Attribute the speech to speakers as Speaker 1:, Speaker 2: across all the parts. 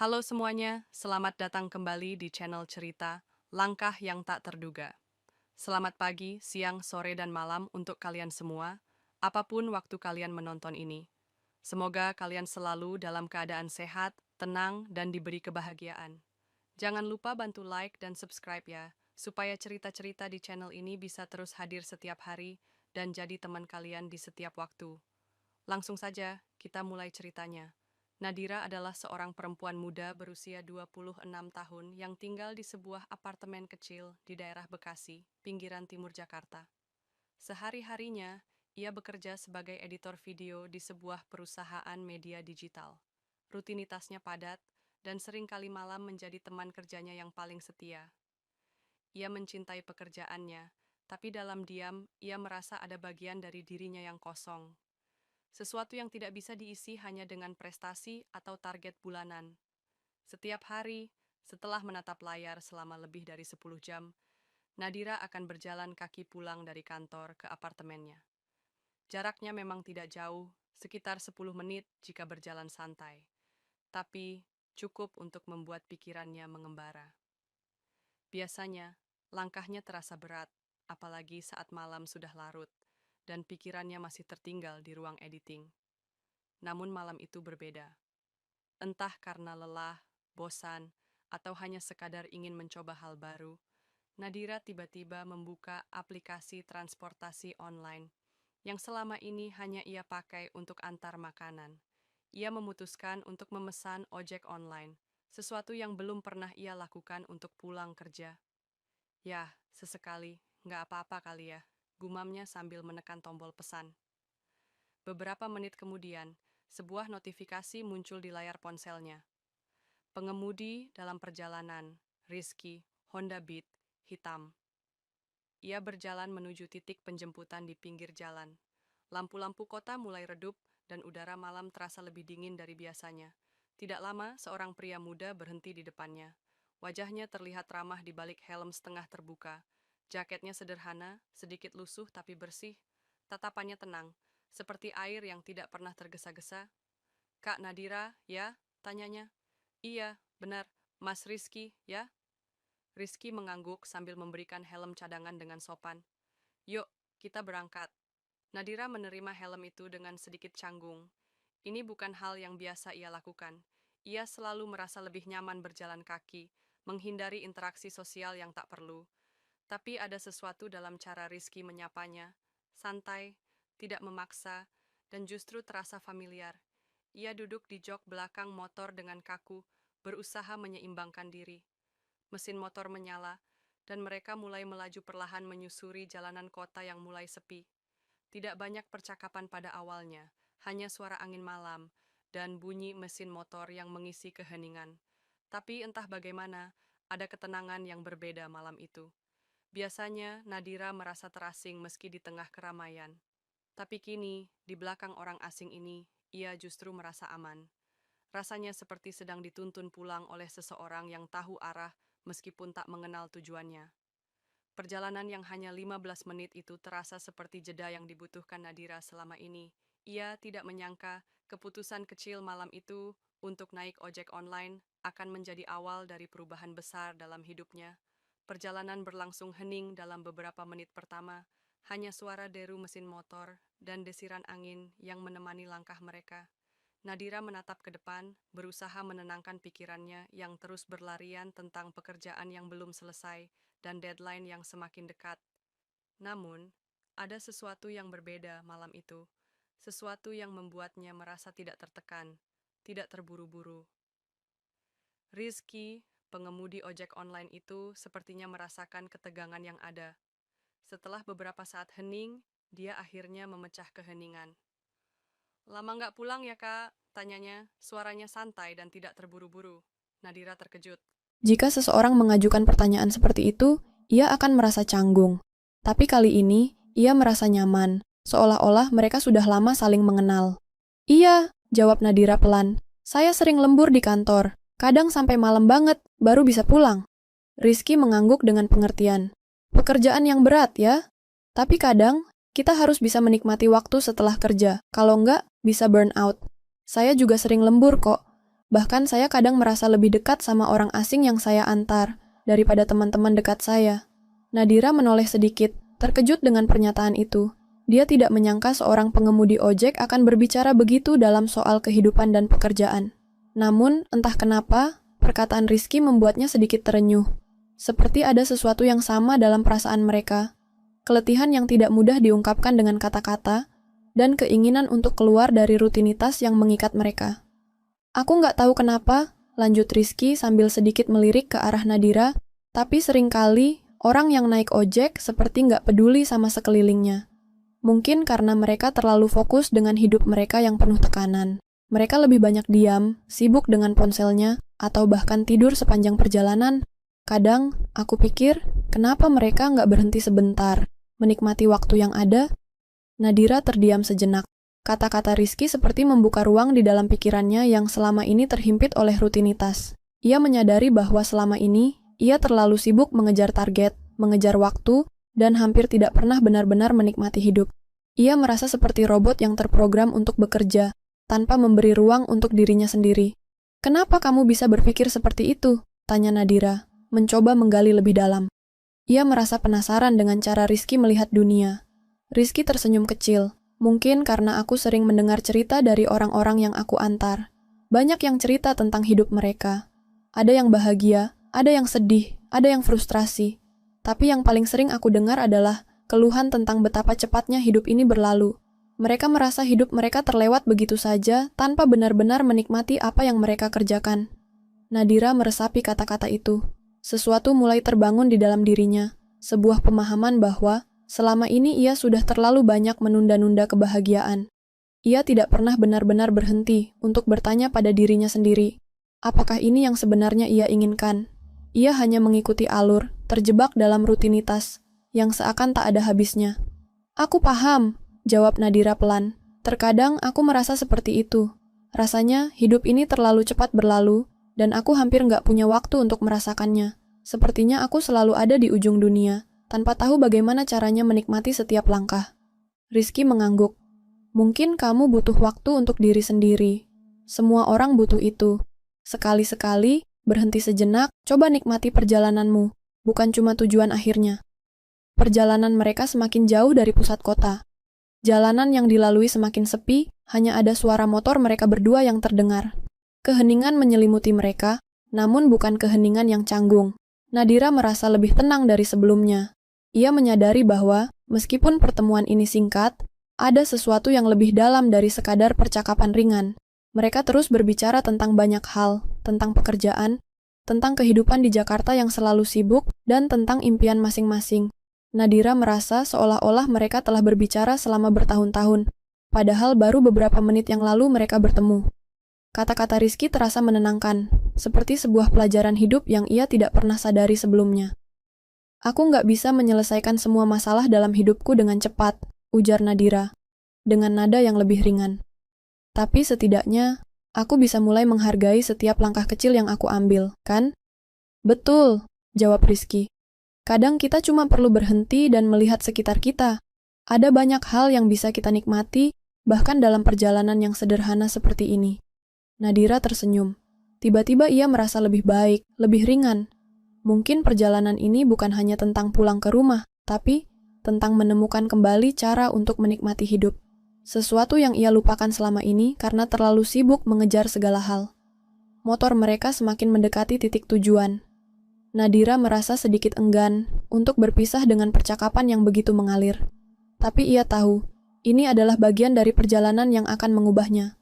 Speaker 1: Halo semuanya, selamat datang kembali di channel cerita Langkah yang Tak Terduga. Selamat pagi, siang, sore, dan malam untuk kalian semua, apapun waktu kalian menonton ini. Semoga kalian selalu dalam keadaan sehat, tenang, dan diberi kebahagiaan. Jangan lupa bantu like dan subscribe ya, supaya cerita-cerita di channel ini bisa terus hadir setiap hari dan jadi teman kalian di setiap waktu. Langsung saja, kita mulai ceritanya. Nadira adalah seorang perempuan muda berusia 26 tahun yang tinggal di sebuah apartemen kecil di daerah Bekasi, pinggiran timur Jakarta. Sehari-harinya, ia bekerja sebagai editor video di sebuah perusahaan media digital. Rutinitasnya padat, dan seringkali malam menjadi teman kerjanya yang paling setia. Ia mencintai pekerjaannya, tapi dalam diam, ia merasa ada bagian dari dirinya yang kosong. Sesuatu yang tidak bisa diisi hanya dengan prestasi atau target bulanan. Setiap hari, setelah menatap layar selama lebih dari 10 jam, Nadira akan berjalan kaki pulang dari kantor ke apartemennya. Jaraknya memang tidak jauh, sekitar 10 menit jika berjalan santai. Tapi, cukup untuk membuat pikirannya mengembara. Biasanya, langkahnya terasa berat, apalagi saat malam sudah larut, dan pikirannya masih tertinggal di ruang editing. Namun malam itu berbeda. Entah karena lelah, bosan, atau hanya sekadar ingin mencoba hal baru, Nadira tiba-tiba membuka aplikasi transportasi online yang selama ini hanya ia pakai untuk antar makanan. Ia memutuskan untuk memesan ojek online, sesuatu yang belum pernah ia lakukan untuk pulang kerja. Yah, sesekali, nggak apa-apa kali ya, gumamnya sambil menekan tombol pesan. Beberapa menit kemudian, sebuah notifikasi muncul di layar ponselnya. Pengemudi dalam perjalanan, Rizky, Honda Beat, hitam. Ia berjalan menuju titik penjemputan di pinggir jalan. Lampu-lampu kota mulai redup dan udara malam terasa lebih dingin dari biasanya. Tidak lama, seorang pria muda berhenti di depannya. Wajahnya terlihat ramah di balik helm setengah terbuka. Jaketnya sederhana, sedikit lusuh tapi bersih. Tatapannya tenang, seperti air yang tidak pernah tergesa-gesa. "Kak Nadira, ya?" tanyanya. "Iya, benar. Mas Rizky, ya?" Rizky mengangguk sambil memberikan helm cadangan dengan sopan. "Yuk, kita berangkat." Nadira menerima helm itu dengan sedikit canggung. Ini bukan hal yang biasa ia lakukan. Ia selalu merasa lebih nyaman berjalan kaki, menghindari interaksi sosial yang tak perlu. Tapi ada sesuatu dalam cara Rizky menyapanya, santai, tidak memaksa, dan justru terasa familiar. Ia duduk di jok belakang motor dengan kaku, berusaha menyeimbangkan diri. Mesin motor menyala, dan mereka mulai melaju perlahan menyusuri jalanan kota yang mulai sepi. Tidak banyak percakapan pada awalnya, hanya suara angin malam dan bunyi mesin motor yang mengisi keheningan. Tapi entah bagaimana, ada ketenangan yang berbeda malam itu. Biasanya Nadira merasa terasing meski di tengah keramaian. Tapi kini, di belakang orang asing ini, ia justru merasa aman. Rasanya seperti sedang dituntun pulang oleh seseorang yang tahu arah meskipun tak mengenal tujuannya. Perjalanan yang hanya 15 menit itu terasa seperti jeda yang dibutuhkan Nadira selama ini. Ia tidak menyangka keputusan kecil malam itu untuk naik ojek online akan menjadi awal dari perubahan besar dalam hidupnya. Perjalanan berlangsung hening dalam beberapa menit pertama, hanya suara deru mesin motor dan desiran angin yang menemani langkah mereka. Nadira menatap ke depan, berusaha menenangkan pikirannya yang terus berlarian tentang pekerjaan yang belum selesai dan deadline yang semakin dekat. Namun, ada sesuatu yang berbeda malam itu, sesuatu yang membuatnya merasa tidak tertekan, tidak terburu-buru. Rizky, pengemudi ojek online itu, sepertinya merasakan ketegangan yang ada. Setelah beberapa saat hening, dia akhirnya memecah keheningan. "Lama nggak pulang ya, Kak?" tanyanya, suaranya santai dan tidak terburu-buru. Nadira terkejut.
Speaker 2: Jika seseorang mengajukan pertanyaan seperti itu, ia akan merasa canggung. Tapi kali ini, ia merasa nyaman, seolah-olah mereka sudah lama saling mengenal. "Iya," jawab Nadira pelan. "Saya sering lembur di kantor, kadang sampai malam banget, baru bisa pulang." Rizky mengangguk dengan pengertian. "Pekerjaan yang berat ya, tapi kadang kita harus bisa menikmati waktu setelah kerja, kalau enggak bisa burn out. Saya juga sering lembur kok. Bahkan saya kadang merasa lebih dekat sama orang asing yang saya antar daripada teman-teman dekat saya. Nadira menoleh sedikit, terkejut dengan pernyataan itu. Dia tidak menyangka seorang pengemudi ojek akan berbicara begitu dalam soal kehidupan dan pekerjaan. Namun, entah kenapa, perkataan Rizky membuatnya sedikit terenyuh. Seperti ada sesuatu yang sama dalam perasaan mereka. Keletihan yang tidak mudah diungkapkan dengan kata-kata, dan keinginan untuk keluar dari rutinitas yang mengikat mereka. Aku nggak tahu kenapa, lanjut Rizky sambil sedikit melirik ke arah Nadira, tapi seringkali orang yang naik ojek seperti nggak peduli sama sekelilingnya. Mungkin karena mereka terlalu fokus dengan hidup mereka yang penuh tekanan. Mereka lebih banyak diam, sibuk dengan ponselnya, atau bahkan tidur sepanjang perjalanan. Kadang, aku pikir, kenapa mereka nggak berhenti sebentar, menikmati waktu yang ada? Nadira terdiam sejenak. Kata-kata Rizky seperti membuka ruang di dalam pikirannya yang selama ini terhimpit oleh rutinitas. Ia menyadari bahwa selama ini, ia terlalu sibuk mengejar target, mengejar waktu, dan hampir tidak pernah benar-benar menikmati hidup. Ia merasa seperti robot yang terprogram untuk bekerja, tanpa memberi ruang untuk dirinya sendiri. "Kenapa kamu bisa berpikir seperti itu?" tanya Nadira, mencoba menggali lebih dalam. Ia merasa penasaran dengan cara Rizky melihat dunia. Rizky tersenyum kecil, mungkin karena aku sering mendengar cerita dari orang-orang yang aku antar. Banyak yang cerita tentang hidup mereka. Ada yang bahagia, ada yang sedih, ada yang frustrasi. Tapi yang paling sering aku dengar adalah keluhan tentang betapa cepatnya hidup ini berlalu. Mereka merasa hidup mereka terlewat begitu saja tanpa benar-benar menikmati apa yang mereka kerjakan. Nadira meresapi kata-kata itu. Sesuatu mulai terbangun di dalam dirinya. Sebuah pemahaman bahwa selama ini ia sudah terlalu banyak menunda-nunda kebahagiaan. Ia tidak pernah benar-benar berhenti untuk bertanya pada dirinya sendiri, apakah ini yang sebenarnya ia inginkan? Ia hanya mengikuti alur, terjebak dalam rutinitas, yang seakan tak ada habisnya. "Aku paham," jawab Nadira pelan. "Terkadang aku merasa seperti itu. Rasanya hidup ini terlalu cepat berlalu, dan aku hampir nggak punya waktu untuk merasakannya. Sepertinya aku selalu ada di ujung dunia, tanpa tahu bagaimana caranya menikmati setiap langkah." Rizky mengangguk. "Mungkin kamu butuh waktu untuk diri sendiri. Semua orang butuh itu. Sekali-sekali, berhenti sejenak, coba nikmati perjalananmu, bukan cuma tujuan akhirnya." Perjalanan mereka semakin jauh dari pusat kota. Jalanan yang dilalui semakin sepi, hanya ada suara motor mereka berdua yang terdengar. Keheningan menyelimuti mereka, namun bukan keheningan yang canggung. Nadira merasa lebih tenang dari sebelumnya. Ia menyadari bahwa, meskipun pertemuan ini singkat, ada sesuatu yang lebih dalam dari sekadar percakapan ringan. Mereka terus berbicara tentang banyak hal, tentang pekerjaan, tentang kehidupan di Jakarta yang selalu sibuk, dan tentang impian masing-masing. Nadira merasa seolah-olah mereka telah berbicara selama bertahun-tahun, padahal baru beberapa menit yang lalu mereka bertemu. Kata-kata Rizky terasa menenangkan, seperti sebuah pelajaran hidup yang ia tidak pernah sadari sebelumnya. "Aku nggak bisa menyelesaikan semua masalah dalam hidupku dengan cepat," ujar Nadira, dengan nada yang lebih ringan. "Tapi setidaknya, aku bisa mulai menghargai setiap langkah kecil yang aku ambil, kan?" "Betul," jawab Rizky. "Kadang kita cuma perlu berhenti dan melihat sekitar kita. Ada banyak hal yang bisa kita nikmati, bahkan dalam perjalanan yang sederhana seperti ini." Nadira tersenyum. Tiba-tiba ia merasa lebih baik, lebih ringan. Mungkin perjalanan ini bukan hanya tentang pulang ke rumah, tapi tentang menemukan kembali cara untuk menikmati hidup. Sesuatu yang ia lupakan selama ini karena terlalu sibuk mengejar segala hal. Motor mereka semakin mendekati titik tujuan. Nadira merasa sedikit enggan untuk berpisah dengan percakapan yang begitu mengalir. Tapi ia tahu, ini adalah bagian dari perjalanan yang akan mengubahnya.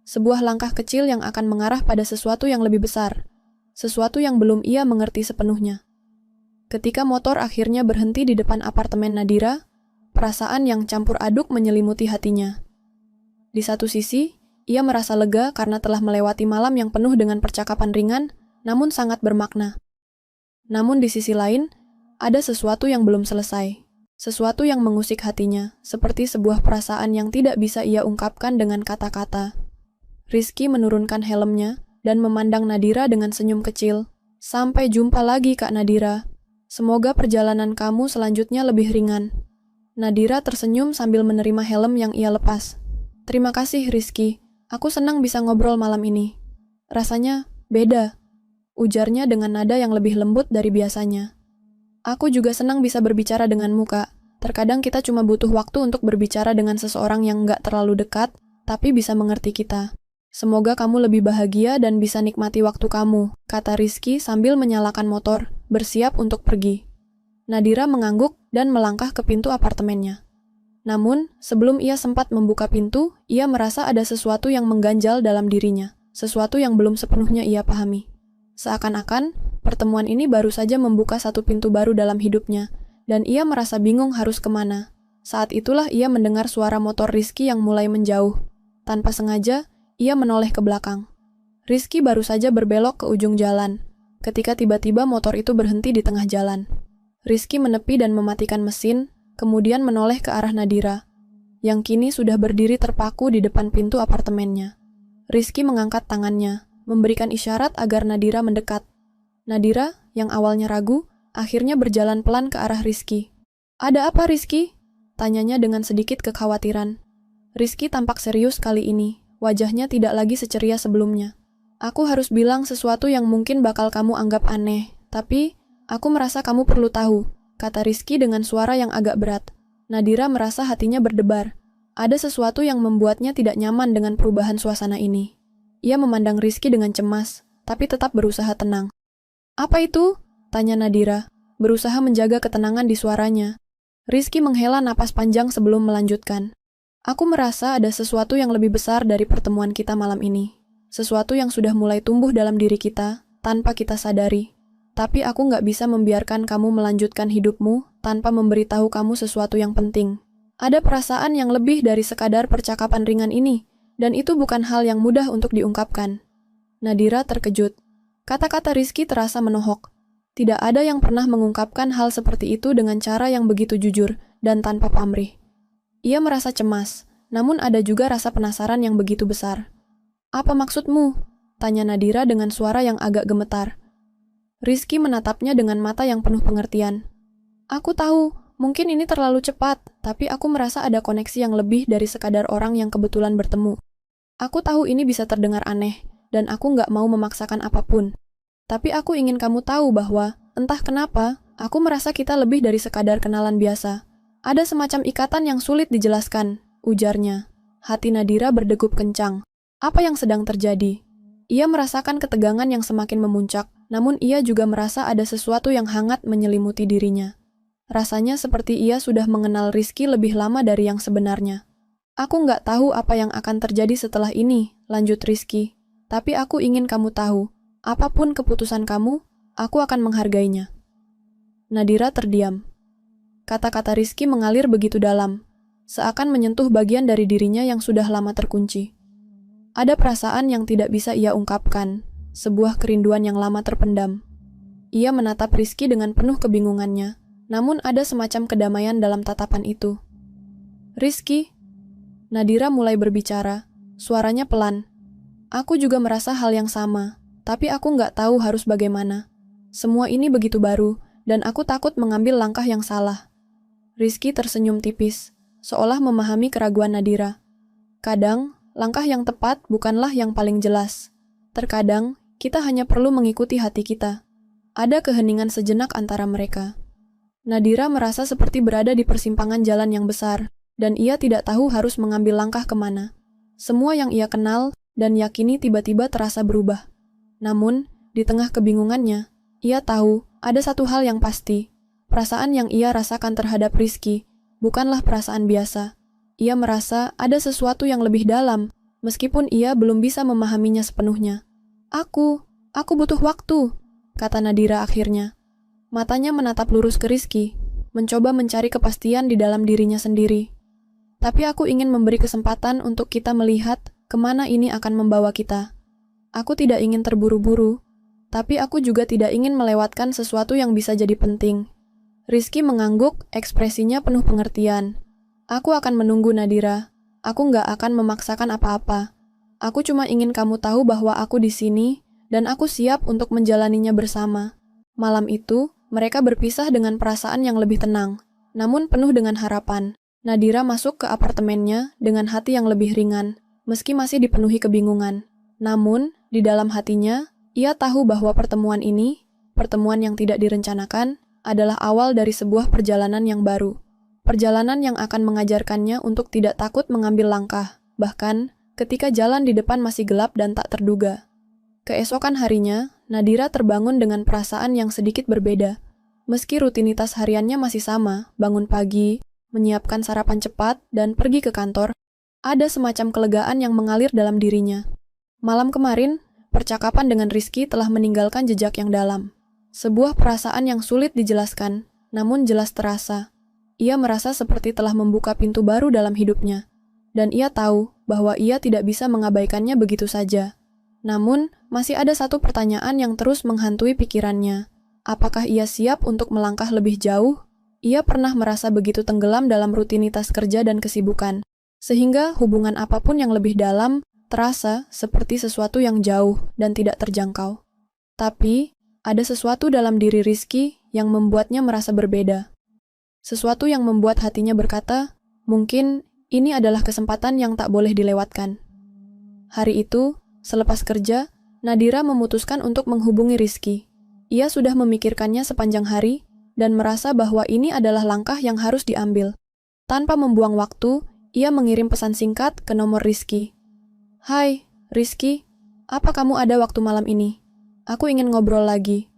Speaker 2: Sebuah langkah kecil yang akan mengarah pada sesuatu yang lebih besar. Sesuatu yang belum ia mengerti sepenuhnya. Ketika motor akhirnya berhenti di depan apartemen Nadira, perasaan yang campur aduk menyelimuti hatinya. Di satu sisi, ia merasa lega karena telah melewati malam yang penuh dengan percakapan ringan, namun sangat bermakna. Namun di sisi lain, ada sesuatu yang belum selesai. Sesuatu yang mengusik hatinya, seperti sebuah perasaan yang tidak bisa ia ungkapkan dengan kata-kata. Rizky menurunkan helmnya dan memandang Nadira dengan senyum kecil. "Sampai jumpa lagi, Kak Nadira. Semoga perjalanan kamu selanjutnya lebih ringan." Nadira tersenyum sambil menerima helm yang ia lepas. "Terima kasih, Rizky. Aku senang bisa ngobrol malam ini." Rasanya beda, ujarnya dengan nada yang lebih lembut dari biasanya. Aku juga senang bisa berbicara denganmu, Kak. Terkadang kita cuma butuh waktu untuk berbicara dengan seseorang yang nggak terlalu dekat, tapi bisa mengerti kita. Semoga kamu lebih bahagia dan bisa nikmati waktu kamu, kata Rizky sambil menyalakan motor, bersiap untuk pergi. Nadira mengangguk dan melangkah ke pintu apartemennya. Namun, sebelum ia sempat membuka pintu, ia merasa ada sesuatu yang mengganjal dalam dirinya, sesuatu yang belum sepenuhnya ia pahami. Seakan-akan, pertemuan ini baru saja membuka satu pintu baru dalam hidupnya, dan ia merasa bingung harus kemana. Saat itulah ia mendengar suara motor Rizky yang mulai menjauh. Tanpa sengaja, ia menoleh ke belakang. Rizky baru saja berbelok ke ujung jalan, ketika tiba-tiba motor itu berhenti di tengah jalan. Rizky menepi dan mematikan mesin, kemudian menoleh ke arah Nadira, yang kini sudah berdiri terpaku di depan pintu apartemennya. Rizky mengangkat tangannya, memberikan isyarat agar Nadira mendekat. Nadira, yang awalnya ragu, akhirnya berjalan pelan ke arah Rizky. "Ada apa, Rizky?" tanyanya dengan sedikit kekhawatiran. Rizky tampak serius kali ini, wajahnya tidak lagi seceria sebelumnya. "Aku harus bilang sesuatu yang mungkin bakal kamu anggap aneh, tapi aku merasa kamu perlu tahu," kata Rizky dengan suara yang agak berat. Nadira merasa hatinya berdebar. Ada sesuatu yang membuatnya tidak nyaman dengan perubahan suasana ini. Ia memandang Rizky dengan cemas, tapi tetap berusaha tenang. "Apa itu?" tanya Nadira, berusaha menjaga ketenangan di suaranya. Rizky menghela napas panjang sebelum melanjutkan. "Aku merasa ada sesuatu yang lebih besar dari pertemuan kita malam ini. Sesuatu yang sudah mulai tumbuh dalam diri kita, tanpa kita sadari. Tapi aku nggak bisa membiarkan kamu melanjutkan hidupmu tanpa memberitahu kamu sesuatu yang penting. Ada perasaan yang lebih dari sekadar percakapan ringan ini, dan itu bukan hal yang mudah untuk diungkapkan." Nadira terkejut. Kata-kata Rizky terasa menohok. Tidak ada yang pernah mengungkapkan hal seperti itu dengan cara yang begitu jujur dan tanpa pamrih. Ia merasa cemas, namun ada juga rasa penasaran yang begitu besar. "Apa maksudmu?" tanya Nadira dengan suara yang agak gemetar. Rizky menatapnya dengan mata yang penuh pengertian. "Aku tahu, mungkin ini terlalu cepat, tapi aku merasa ada koneksi yang lebih dari sekadar orang yang kebetulan bertemu. Aku tahu ini bisa terdengar aneh, dan aku nggak mau memaksakan apapun. Tapi aku ingin kamu tahu bahwa, entah kenapa, aku merasa kita lebih dari sekadar kenalan biasa. Ada semacam ikatan yang sulit dijelaskan," ujarnya. Hati Nadira berdegup kencang. Apa yang sedang terjadi? Ia merasakan ketegangan yang semakin memuncak, namun ia juga merasa ada sesuatu yang hangat menyelimuti dirinya. Rasanya seperti ia sudah mengenal Rizky lebih lama dari yang sebenarnya. "Aku nggak tahu apa yang akan terjadi setelah ini," lanjut Rizky. "Tapi aku ingin kamu tahu, apapun keputusan kamu, aku akan menghargainya." Nadira terdiam. Kata-kata Rizky mengalir begitu dalam, seakan menyentuh bagian dari dirinya yang sudah lama terkunci. Ada perasaan yang tidak bisa ia ungkapkan, sebuah kerinduan yang lama terpendam. Ia menatap Rizky dengan penuh kebingungannya, namun ada semacam kedamaian dalam tatapan itu. "Rizky," Nadira mulai berbicara, suaranya pelan. "Aku juga merasa hal yang sama, tapi aku nggak tahu harus bagaimana. Semua ini begitu baru, dan aku takut mengambil langkah yang salah." Rizky tersenyum tipis, seolah memahami keraguan Nadira. Kadang, langkah yang tepat bukanlah yang paling jelas. Terkadang, kita hanya perlu mengikuti hati kita. Ada keheningan sejenak antara mereka. Nadira merasa seperti berada di persimpangan jalan yang besar, dan ia tidak tahu harus mengambil langkah kemana. Semua yang ia kenal dan yakini tiba-tiba terasa berubah. Namun, di tengah kebingungannya, ia tahu ada satu hal yang pasti. Perasaan yang ia rasakan terhadap Rizky bukanlah perasaan biasa. Ia merasa ada sesuatu yang lebih dalam, meskipun ia belum bisa memahaminya sepenuhnya. Aku butuh waktu," kata Nadira akhirnya. Matanya menatap lurus ke Rizky, mencoba mencari kepastian di dalam dirinya sendiri. "Tapi aku ingin memberi kesempatan untuk kita melihat kemana ini akan membawa kita. Aku tidak ingin terburu-buru, tapi aku juga tidak ingin melewatkan sesuatu yang bisa jadi penting." Rizky mengangguk, ekspresinya penuh pengertian. "Aku akan menunggu, Nadira. Aku nggak akan memaksakan apa-apa. Aku cuma ingin kamu tahu bahwa aku di sini, dan aku siap untuk menjalaninya bersama." Malam itu, mereka berpisah dengan perasaan yang lebih tenang, namun penuh dengan harapan. Nadira masuk ke apartemennya dengan hati yang lebih ringan, meski masih dipenuhi kebingungan. Namun, di dalam hatinya, ia tahu bahwa pertemuan ini, pertemuan yang tidak direncanakan, adalah awal dari sebuah perjalanan yang baru. Perjalanan yang akan mengajarkannya untuk tidak takut mengambil langkah, bahkan ketika jalan di depan masih gelap dan tak terduga. Keesokan harinya, Nadira terbangun dengan perasaan yang sedikit berbeda. Meski rutinitas hariannya masih sama, bangun pagi, menyiapkan sarapan cepat, dan pergi ke kantor, ada semacam kelegaan yang mengalir dalam dirinya. Malam kemarin, percakapan dengan Rizky telah meninggalkan jejak yang dalam. Sebuah perasaan yang sulit dijelaskan, namun jelas terasa. Ia merasa seperti telah membuka pintu baru dalam hidupnya. Dan ia tahu bahwa ia tidak bisa mengabaikannya begitu saja. Namun, masih ada satu pertanyaan yang terus menghantui pikirannya. Apakah ia siap untuk melangkah lebih jauh? Ia pernah merasa begitu tenggelam dalam rutinitas kerja dan kesibukan, sehingga hubungan apapun yang lebih dalam terasa seperti sesuatu yang jauh dan tidak terjangkau. Tapi, ada sesuatu dalam diri Rizky yang membuatnya merasa berbeda. Sesuatu yang membuat hatinya berkata, mungkin ini adalah kesempatan yang tak boleh dilewatkan. Hari itu, selepas kerja, Nadira memutuskan untuk menghubungi Rizky. Ia sudah memikirkannya sepanjang hari dan merasa bahwa ini adalah langkah yang harus diambil. Tanpa membuang waktu, ia mengirim pesan singkat ke nomor Rizky. Hai, Rizky, apa kamu ada waktu malam ini? Aku ingin ngobrol lagi.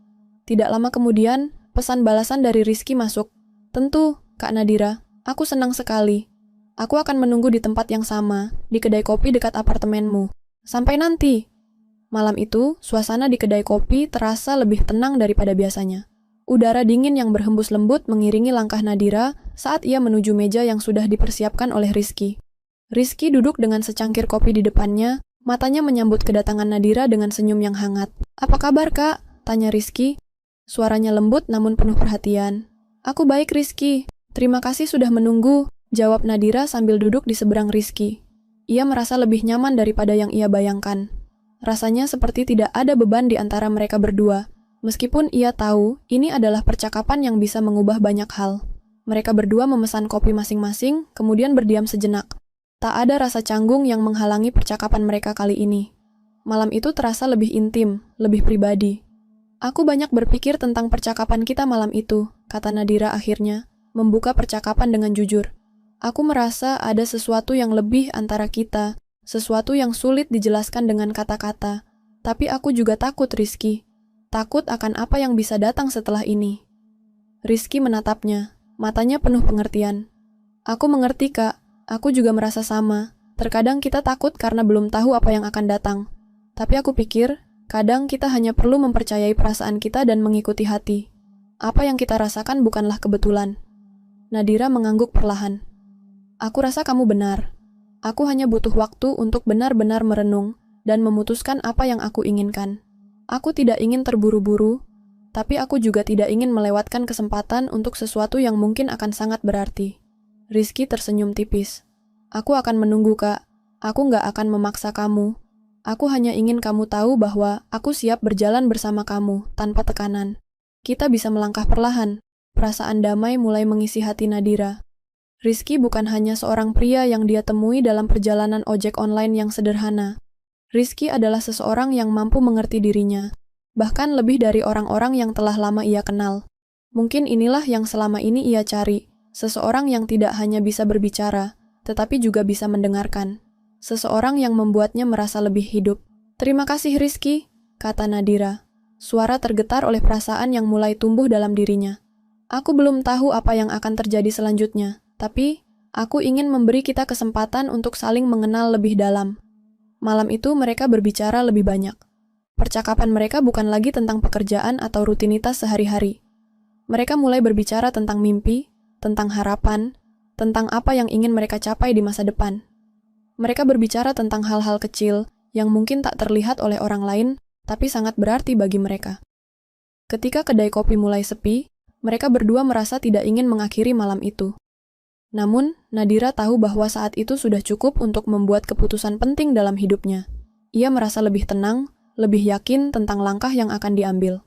Speaker 2: Tidak lama kemudian, pesan balasan dari Rizky masuk. Tentu, Kak Nadira, aku senang sekali. Aku akan menunggu di tempat yang sama, di kedai kopi dekat apartemenmu. Sampai nanti. Malam itu, suasana di kedai kopi terasa lebih tenang daripada biasanya. Udara dingin yang berhembus lembut mengiringi langkah Nadira saat ia menuju meja yang sudah dipersiapkan oleh Rizky. Rizky duduk dengan secangkir kopi di depannya, matanya menyambut kedatangan Nadira dengan senyum yang hangat. Apa kabar, Kak? Tanya Rizky. Suaranya lembut namun penuh perhatian. Aku baik, Rizky. Terima kasih sudah menunggu, jawab Nadira sambil duduk di seberang Rizky. Ia merasa lebih nyaman daripada yang ia bayangkan. Rasanya seperti tidak ada beban di antara mereka berdua, meskipun ia tahu ini adalah percakapan yang bisa mengubah banyak hal. Mereka berdua memesan kopi masing-masing, kemudian berdiam sejenak. Tak ada rasa canggung yang menghalangi percakapan mereka kali ini. Malam itu terasa lebih intim, lebih pribadi. Aku banyak berpikir tentang percakapan kita malam itu, kata Nadira akhirnya, membuka percakapan dengan jujur. Aku merasa ada sesuatu yang lebih antara kita, sesuatu yang sulit dijelaskan dengan kata-kata. Tapi aku juga takut, Rizky. Takut akan apa yang bisa datang setelah ini. Rizky menatapnya, matanya penuh pengertian. Aku mengerti, Kak. Aku juga merasa sama. Terkadang kita takut karena belum tahu apa yang akan datang. Tapi aku pikir, kadang kita hanya perlu mempercayai perasaan kita dan mengikuti hati. Apa yang kita rasakan bukanlah kebetulan. Nadira mengangguk perlahan. Aku rasa kamu benar. Aku hanya butuh waktu untuk benar-benar merenung dan memutuskan apa yang aku inginkan. Aku tidak ingin terburu-buru, tapi aku juga tidak ingin melewatkan kesempatan untuk sesuatu yang mungkin akan sangat berarti. Rizky tersenyum tipis. Aku akan menunggu, Kak. Aku nggak akan memaksa kamu. Aku hanya ingin kamu tahu bahwa aku siap berjalan bersama kamu, tanpa tekanan. Kita bisa melangkah perlahan. Perasaan damai mulai mengisi hati Nadira. Rizky bukan hanya seorang pria yang dia temui dalam perjalanan ojek online yang sederhana. Rizky adalah seseorang yang mampu mengerti dirinya, bahkan lebih dari orang-orang yang telah lama ia kenal. Mungkin inilah yang selama ini ia cari. Seseorang yang tidak hanya bisa berbicara, tetapi juga bisa mendengarkan. Seseorang yang membuatnya merasa lebih hidup. Terima kasih, Rizky, kata Nadira. Suara tergetar oleh perasaan yang mulai tumbuh dalam dirinya. Aku belum tahu apa yang akan terjadi selanjutnya, tapi aku ingin memberi kita kesempatan untuk saling mengenal lebih dalam. Malam itu mereka berbicara lebih banyak. Percakapan mereka bukan lagi tentang pekerjaan atau rutinitas sehari-hari. Mereka mulai berbicara tentang mimpi, tentang harapan, tentang apa yang ingin mereka capai di masa depan. Mereka berbicara tentang hal-hal kecil yang mungkin tak terlihat oleh orang lain, tapi sangat berarti bagi mereka. Ketika kedai kopi mulai sepi, mereka berdua merasa tidak ingin mengakhiri malam itu. Namun, Nadira tahu bahwa saat itu sudah cukup untuk membuat keputusan penting dalam hidupnya. Ia merasa lebih tenang, lebih yakin tentang langkah yang akan diambil.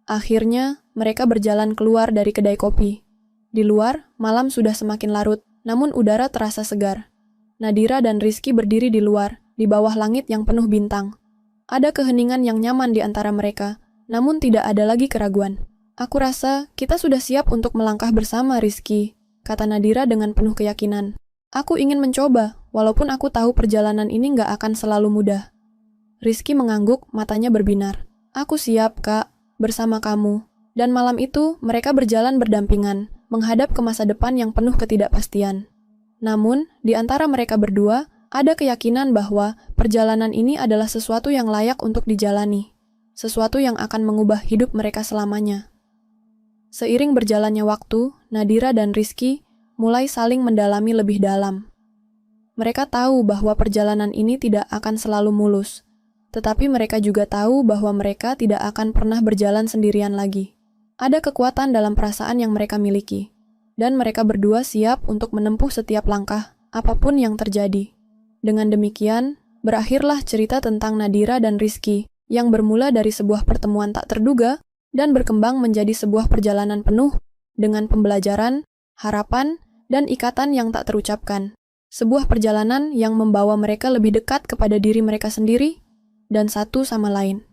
Speaker 2: Akhirnya, mereka berjalan keluar dari kedai kopi. Di luar, malam sudah semakin larut, namun udara terasa segar. Nadira dan Rizky berdiri di luar, di bawah langit yang penuh bintang. Ada keheningan yang nyaman di antara mereka, namun tidak ada lagi keraguan. Aku rasa kita sudah siap untuk melangkah bersama, Rizky, kata Nadira dengan penuh keyakinan. Aku ingin mencoba, walaupun aku tahu perjalanan ini nggak akan selalu mudah. Rizky mengangguk, matanya berbinar. Aku siap, Kak, bersama kamu. Dan malam itu, mereka berjalan berdampingan, menghadap ke masa depan yang penuh ketidakpastian. Namun, di antara mereka berdua, ada keyakinan bahwa perjalanan ini adalah sesuatu yang layak untuk dijalani. Sesuatu yang akan mengubah hidup mereka selamanya. Seiring berjalannya waktu, Nadira dan Rizky mulai saling mendalami lebih dalam. Mereka tahu bahwa perjalanan ini tidak akan selalu mulus, tetapi mereka juga tahu bahwa mereka tidak akan pernah berjalan sendirian lagi. Ada kekuatan dalam perasaan yang mereka miliki, dan mereka berdua siap untuk menempuh setiap langkah, apapun yang terjadi. Dengan demikian, berakhirlah cerita tentang Nadira dan Rizky, yang bermula dari sebuah pertemuan tak terduga, dan berkembang menjadi sebuah perjalanan penuh dengan pembelajaran, harapan, dan ikatan yang tak terucapkan. Sebuah perjalanan yang membawa mereka lebih dekat kepada diri mereka sendiri dan satu sama lain.